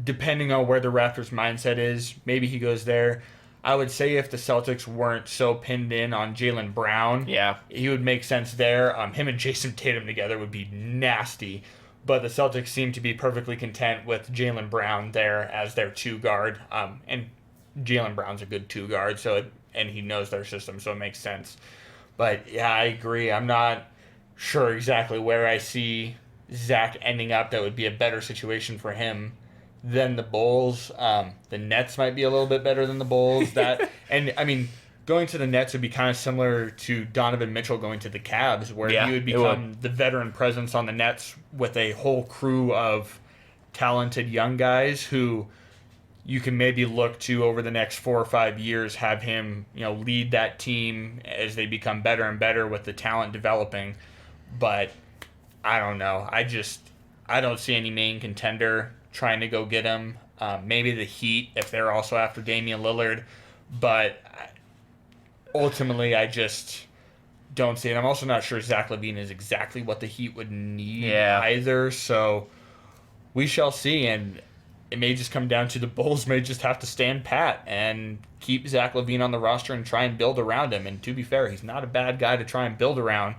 depending on where the Raptors' mindset is, maybe he goes there. I would say if the Celtics weren't so pinned in on Jaylen Brown, he would make sense there. Him and Jason Tatum together would be nasty. But the Celtics seem to be perfectly content with Jaylen Brown there as their two guard. And Jaylen Brown's a good two guard, and he knows their system, so it makes sense. But yeah, I agree. I'm not sure exactly where I see Zach ending up. That would be a better situation for him than the Bulls. The Nets might be a little bit better than the Bulls. And I mean, going to the Nets would be kind of similar to Donovan Mitchell going to the Cavs, where he would become the veteran presence on the Nets with a whole crew of talented young guys who you can maybe look to over the next 4 or 5 years, have him, lead that team as they become better and better with the talent developing. But I don't know. I don't see any main contender trying to go get him. Maybe the Heat if they're also after Damian Lillard. But ultimately, I just don't see it. I'm also not sure Zach LaVine is exactly what the Heat would need either. So we shall see. And it may just come down to the Bulls may just have to stand pat and keep Zach LaVine on the roster and try and build around him. And to be fair, he's not a bad guy to try and build around.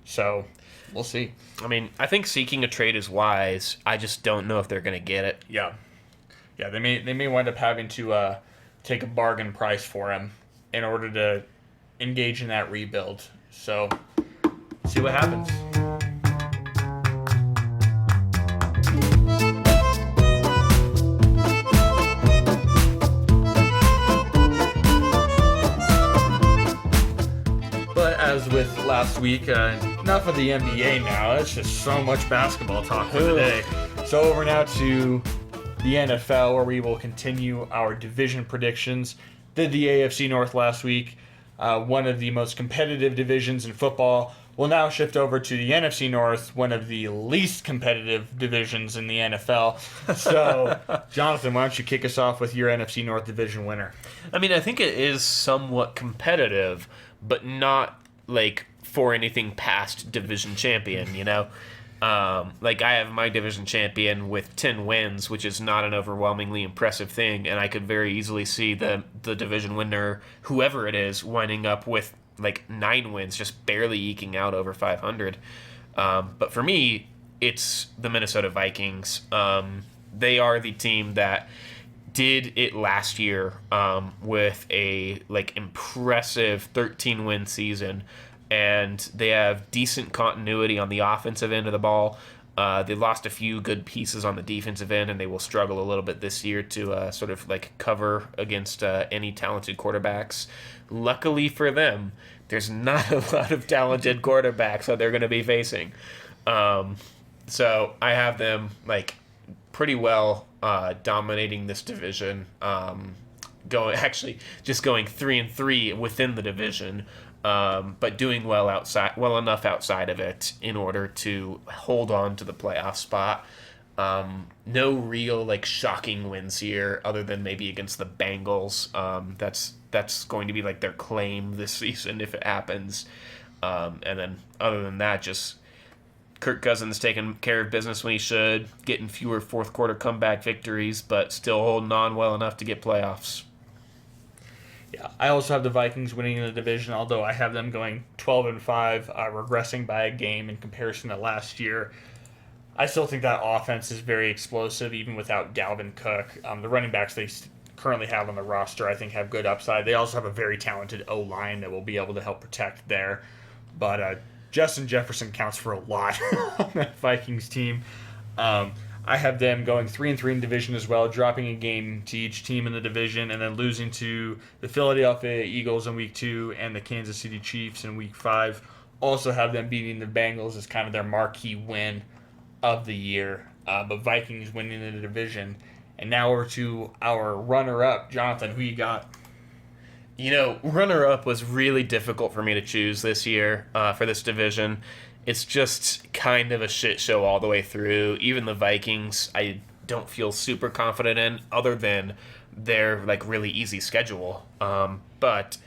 So we'll see. I mean, I think seeking a trade is wise. I just don't know if they're going to get it. Yeah, they may wind up having to take a bargain price for him in order to engage in that rebuild. So see what happens. As with last week, enough of the NBA now. It's just so much basketball talk for today. So over now to the NFL, where we will continue our division predictions. Did the AFC North last week, one of the most competitive divisions in football. We'll now shift over to the NFC North, one of the least competitive divisions in the NFL. So, Jonathan, why don't you kick us off with your NFC North division winner? I mean, I think it is somewhat competitive, but not for anything past division champion, I have my division champion with 10 wins, which is not an overwhelmingly impressive thing, and I could very easily see the division winner, whoever it is, winding up with 9 wins, just barely eking out over 500. But for me, it's the Minnesota Vikings. They are the team that did it last year with a impressive 13-win season, and they have decent continuity on the offensive end of the ball. They lost a few good pieces on the defensive end, and they will struggle a little bit this year to cover against any talented quarterbacks. Luckily for them, there's not a lot of talented quarterbacks that they're going to be facing. So I have them pretty well dominating this division. Going 3-3 within the division. but doing well enough outside of it in order to hold on to the playoff spot. No real like shocking wins here, other than maybe against the Bengals. That's going to be like their claim this season if it happens. And then other than that, just Kirk Cousins taking care of business when he should, getting fewer fourth quarter comeback victories, but still holding on well enough to get playoffs. Yeah, I also have the Vikings winning the division, although I have them going 12-5, regressing by a game in comparison to last year. I still think that offense is very explosive, even without Dalvin Cook. The running backs they currently have on the roster, I think, have good upside. They also have a very talented O-line that will be able to help protect there. But Justin Jefferson counts for a lot on that Vikings team. I have them going 3-3 in division as well, dropping a game to each team in the division, and then losing to the Philadelphia Eagles in week 2 and the Kansas City Chiefs in week 5. Also have them beating the Bengals as kind of their marquee win of the year. But Vikings winning the division. And now over to our runner-up, Jonathan. Who you got? Runner-up was really difficult for me to choose this year for this division. It's just kind of a shit show all the way through. Even the Vikings, I don't feel super confident in, other than their like really easy schedule. But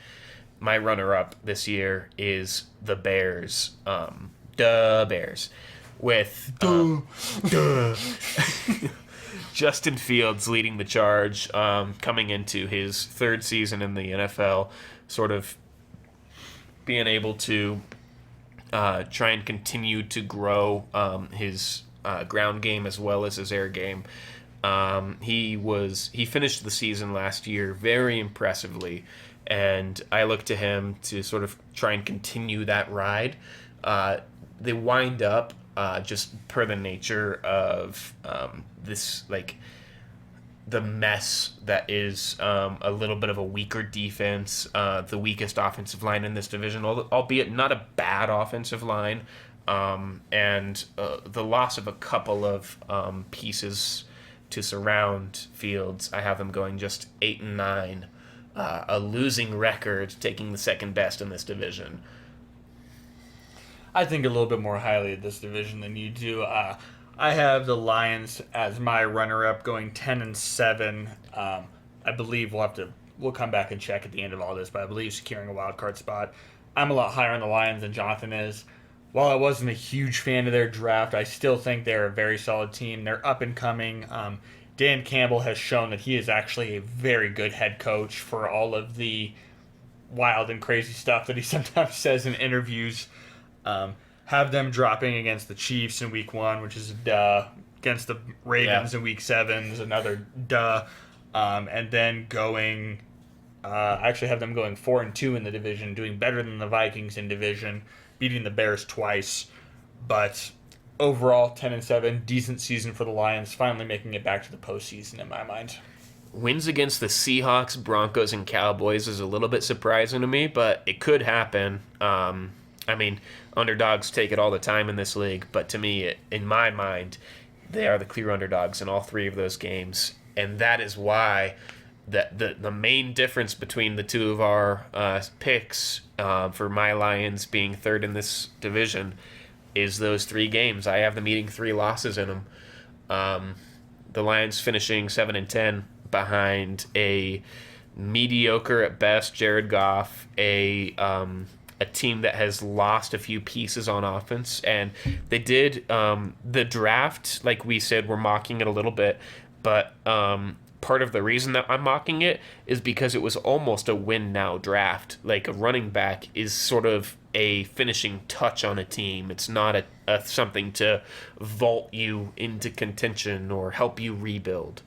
my runner-up this year is the Bears. The Bears. With Justin Fields leading the charge, coming into his third season in the NFL, sort of being able to try and continue to grow his ground game as well as his air game. He finished the season last year very impressively, and I look to him to sort of try and continue that ride. They wind up just per the nature of this, like, the mess that is a little bit of a weaker defense, the weakest offensive line in this division, albeit not a bad offensive line, and the loss of a couple of pieces to surround Fields. I have them going just 8-9, a losing record, taking the second best in this division. I think a little bit more highly of this division than you do. I have the Lions as my runner-up, going 10-7. I believe we'll come back and check at the end of all this, but I believe securing a wild card spot. I'm a lot higher on the Lions than Jonathan is. While I wasn't a huge fan of their draft, I still think they're a very solid team. They're up and coming. Dan Campbell has shown that he is actually a very good head coach for all of the wild and crazy stuff that he sometimes says in interviews. Have them dropping against the Chiefs in week 1, which is a duh. Against the Ravens in week 7 is another duh. And then going, I actually have them going 4-2 in the division, doing better than the Vikings in division, beating the Bears twice. But overall, 10-7, decent season for the Lions, finally making it back to the postseason in my mind. Wins against the Seahawks, Broncos, and Cowboys is a little bit surprising to me, but it could happen. I mean, underdogs take it all the time in this league, but to me, in my mind, they are the clear underdogs in all 3 of those games, and that is why the main difference between the 2 of our picks for my Lions being third in this division is those 3 games. I have them eating 3 losses in them. The Lions finishing 7-10 behind a mediocre at best Jared Goff, a team that has lost a few pieces on offense, and they did the draft, like we said, we're mocking it a little bit, but part of the reason that I'm mocking it is because it was almost a win now draft. Like, a running back is sort of a finishing touch on a team. It's not a something to vault you into contention or help you rebuild.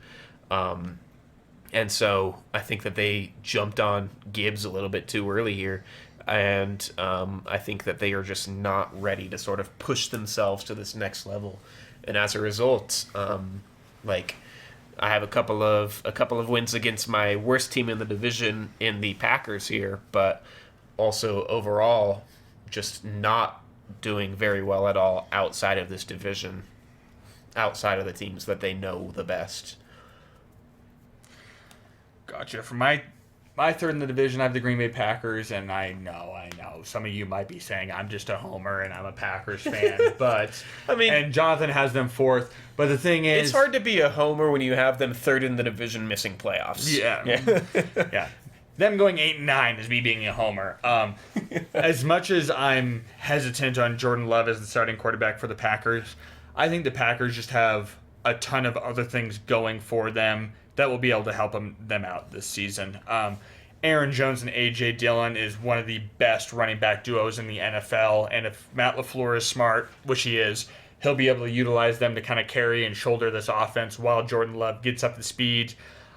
And so I think that they jumped on Gibbs a little bit too early here. And I think that they are just not ready to sort of push themselves to this next level. And as a result, I have a couple of wins against my worst team in the division in the Packers here, but also overall just not doing very well at all outside of this division, outside of the teams that they know the best. Gotcha. For my my third in the division, I have the Green Bay Packers, and I know. Some of you might be saying I'm just a homer and I'm a Packers fan, but I mean, and Jonathan has them fourth. But the thing is, it's hard to be a homer when you have them third in the division, missing playoffs. Yeah. Yeah. Them going 8-9 is me being a homer. As much as I'm hesitant on Jordan Love as the starting quarterback for the Packers, I think the Packers just have a ton of other things going for them that will be able to help them out this season. Aaron Jones and A.J. Dillon is one of the best running back duos in the NFL, and if Matt LaFleur is smart, which he is, he'll be able to utilize them to kind of carry and shoulder this offense while Jordan Love gets up to speed.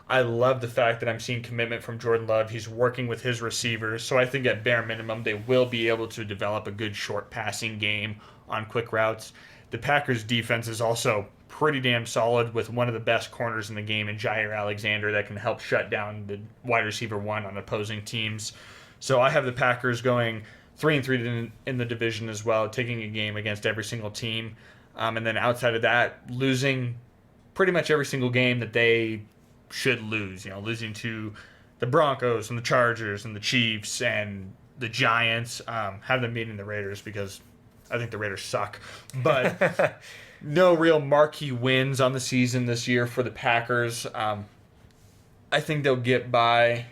I love the fact that I'm seeing commitment from Jordan Love. He's working with his receivers, so I think at bare minimum they will be able to develop a good short passing game on quick routes. The Packers' defense is also pretty damn solid with one of the best corners in the game in Jair Alexander that can help shut down the wide receiver one on opposing teams. So I have the Packers going 3-3 in the division as well, taking a game against every single team. And then outside of that, losing pretty much every single game that they should lose. Losing to the Broncos and the Chargers and the Chiefs and the Giants. Have them beating the Raiders because I think the Raiders suck. But no real marquee wins on the season this year for the Packers. I think they'll get by.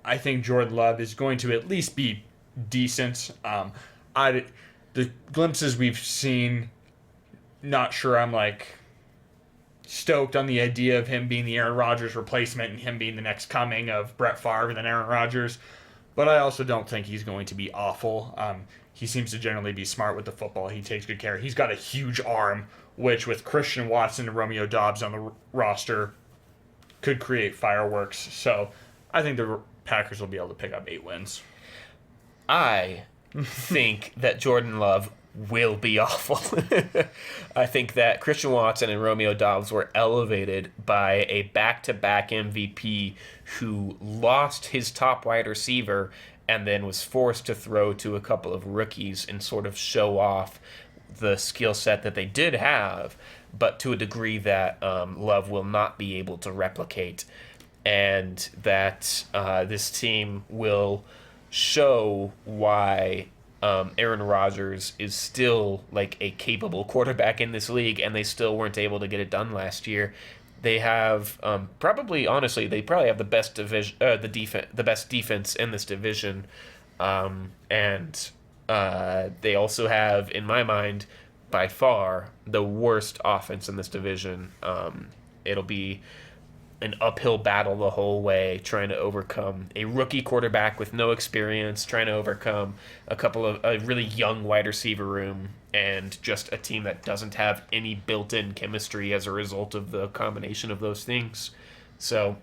I think Jordan Love is going to at least be decent. The glimpses we've seen, not sure I'm stoked on the idea of him being the Aaron Rodgers replacement and him being the next coming of Brett Favre and then Aaron Rodgers. But I also don't think he's going to be awful. He seems to generally be smart with the football. He takes good care. He's got a huge arm, which with Christian Watson and Romeo Doubs on the roster could create fireworks. So I think the Packers will be able to pick up 8 wins. I think that Jordan Love will be awful. I think that Christian Watson and Romeo Doubs were elevated by a back-to-back MVP who lost his top wide receiver and then was forced to throw to a couple of rookies and sort of show off the skill set that they did have, but to a degree that Love will not be able to replicate. And that this team will show why Aaron Rodgers is still a capable quarterback in this league, and they still weren't able to get it done last year. They have they probably have the best the best defense in this division, and they also have, in my mind, by far the worst offense in this division. It'll be an uphill battle the whole way, trying to overcome a rookie quarterback with no experience, trying to overcome a really young wide receiver room, and just a team that doesn't have any built-in chemistry as a result of the combination of those things. So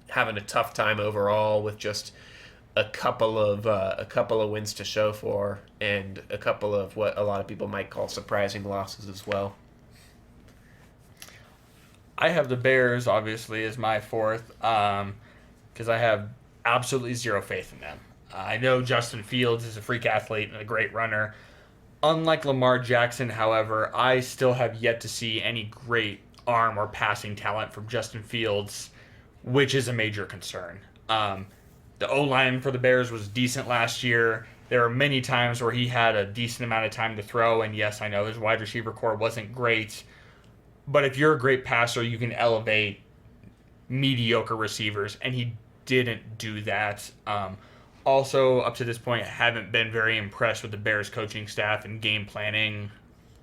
having a tough time overall with just a couple of wins to show for, and a couple of what a lot of people might call surprising losses as well. I have the Bears, obviously, as my fourth, because I have absolutely zero faith in them. I know Justin Fields is a freak athlete and a great runner. Unlike Lamar Jackson, however, I still have yet to see any great arm or passing talent from Justin Fields, which is a major concern. The O-line for the Bears was decent last year. There were many times where he had a decent amount of time to throw, and yes, I know his wide receiver core wasn't great. But if you're a great passer, you can elevate mediocre receivers, and he didn't do that. Also, up to this point, I haven't been very impressed with the Bears coaching staff and game planning.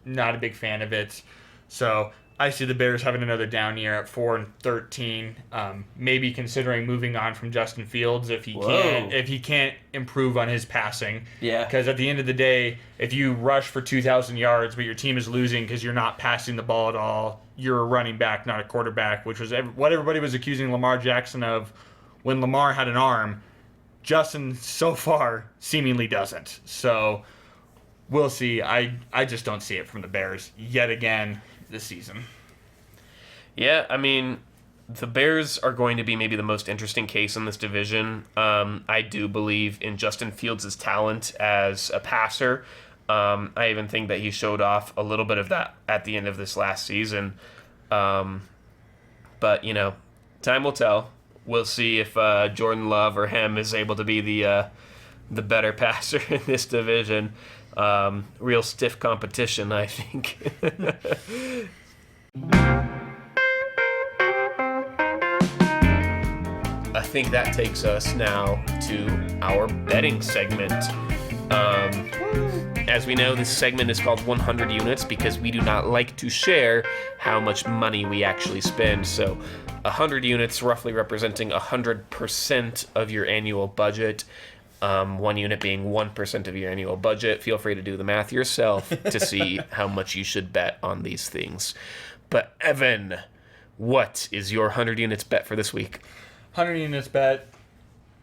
Not a big fan of it. So I see the Bears having another down year at 4-13. Maybe considering moving on from Justin Fields if he can't improve on his passing. Yeah. Because at the end of the day, if you rush for 2,000 yards but your team is losing because you're not passing the ball at all, you're a running back, not a quarterback, which was what everybody was accusing Lamar Jackson of when Lamar had an arm. Justin, so far, seemingly doesn't. So we'll see. I just don't see it from the Bears yet again this season. Yeah, I mean, the Bears are going to be maybe the most interesting case in this division. I do believe in Justin Fields' talent as a passer. I even think that he showed off a little bit of that at the end of this last season. But, time will tell. we'll see if Jordan Love or him is able to be the better passer in this division. Real stiff competition, I think. I think that takes us now to our betting segment. As we know, this segment is called 100 Units because we do not like to share how much money we actually spend. So 100 units roughly representing 100% of your annual budget. 1 unit being 1% of your annual budget. Feel free to do the math yourself to see how much you should bet on these things. But Evan, what is your 100 units bet for this week? 100 units bet.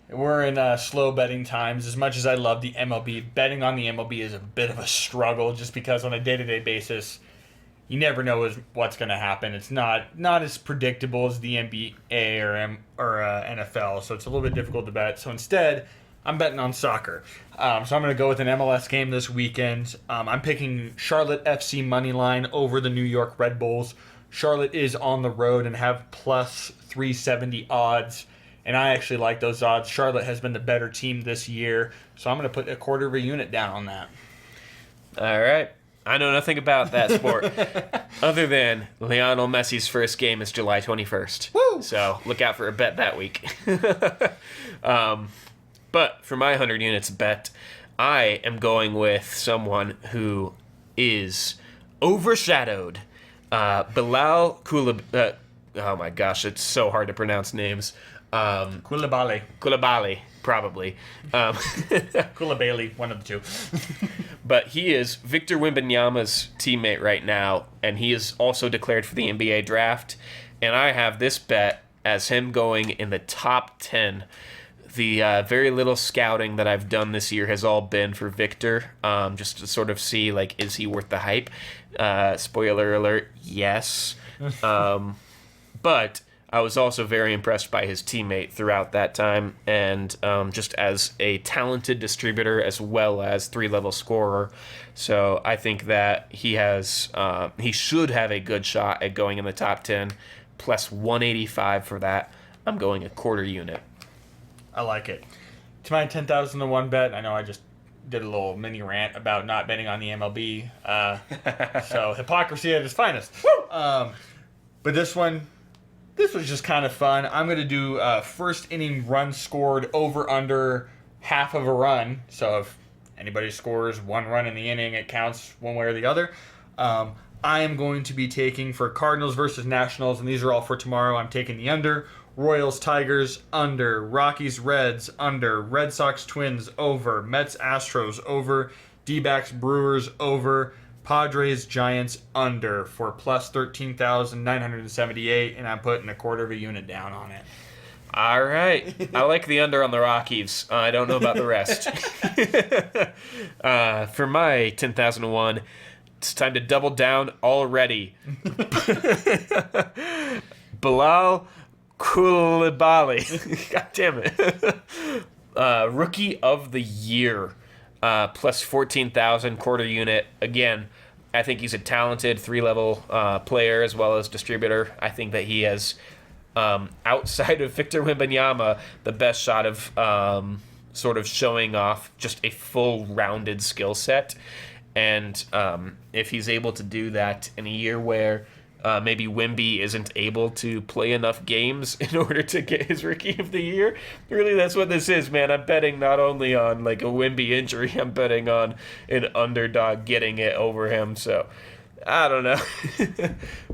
We're in slow betting times. As much as I love the MLB, betting on the MLB is a bit of a struggle just because on a day-to-day basis, you never know what's going to happen. It's not as predictable as the NBA or NFL, so it's a little bit difficult to bet. So instead, I'm betting on soccer. So I'm going to go with an MLS game this weekend. I'm picking Charlotte FC money line over the New York Red Bulls. Charlotte is on the road and have plus 370 odds. And I actually like those odds. Charlotte has been the better team this year. So I'm going to put a quarter of a unit down on that. All right. I know nothing about that sport other than Lionel Messi's first game is July 21st. Woo! So look out for a bet that week. But for my 100 units bet, I am going with someone who is overshadowed. Bilal Koulibaly. Oh my gosh, it's so hard to pronounce names. Koulibaly, probably. Koulibaly, one of the two. But he is Victor Wembanyama's teammate right now, and he is also declared for the NBA draft. And I have this bet as him going in the top 10. The very little scouting that I've done this year has all been for Victor, just to sort of see, like, is he worth the hype? Spoiler alert, yes. But I was also very impressed by his teammate throughout that time, and just as a talented distributor as well as 3-level scorer. So I think that he should have a good shot at going in the top 10, plus 185 for that. I'm going a quarter unit. I like it. To my 10,000 to 1 bet, I know I just did a little mini rant about not betting on the MLB. So hypocrisy at its finest. But this was just kind of fun. I'm going to do first inning run scored over under half of a run. So if anybody scores 1 run in the inning, it counts one way or the other. I am going to be taking for Cardinals versus Nationals, and these are all for tomorrow. I'm taking the under. Royals, Tigers, under. Rockies, Reds, under. Red Sox, Twins, over. Mets, Astros, over. D-backs, Brewers, over. Padres, Giants, under for plus 13,978, and I'm putting a quarter of a unit down on it. All right. I like the under on the Rockies. I don't know about the rest. For my 10,001, it's time to double down already. Bilal Koulibaly. God damn it. Rookie of the Year. Plus 14,000 quarter unit. Again, I think he's a talented 3-level player as well as distributor. I think that he has, outside of Victor Wembanyama, the best shot of sort of showing off just a full-rounded skill set. And if he's able to do that in a year where maybe Wemby isn't able to play enough games in order to get his Rookie of the Year. Really, that's what this is, man. I'm betting not only on like a Wemby injury, I'm betting on an underdog getting it over him. So, I don't know.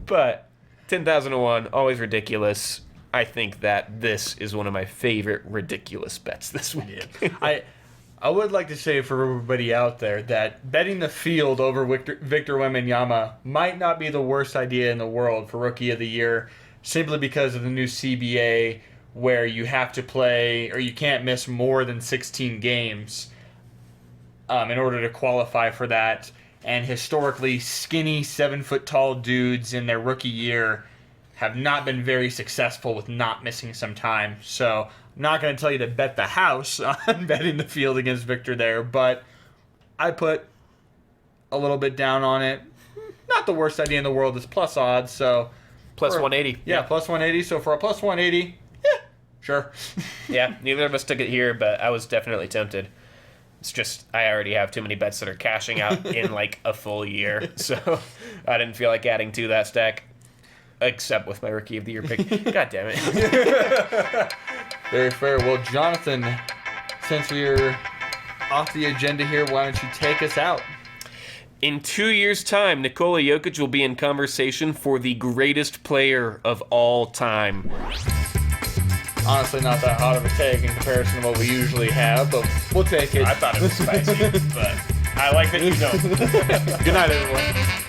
But 10,001, always ridiculous. I think that this is one of my favorite ridiculous bets this week. Yeah. I would like to say for everybody out there that betting the field over Victor Wembanyama might not be the worst idea in the world for Rookie of the Year, simply because of the new CBA where you have to play or you can't miss more than 16 games in order to qualify for that. And historically, skinny 7-foot-tall dudes in their rookie year have not been very successful with not missing some time. So I'm not going to tell you to bet the house on betting the field against Victor there, but I put a little bit down on it. Not the worst idea in the world. It's plus odds, so... Plus 180. Yeah, plus 180. So for a plus 180, yeah, Sure. Yeah, neither of us took it here, but I was definitely tempted. It's just I already have too many bets that are cashing out in like a full year, so I didn't feel like adding to that stack, except with my Rookie of the Year pick. God damn it. Very fair. Well, Jonathan, since we're off the agenda here, why don't you take us out? In 2 years' time, Nikola Jokic will be in conversation for the greatest player of all time. Honestly, not that hot of a take in comparison to what we usually have, but we'll take it. I thought it was spicy, but I like that you know. Good night, everyone.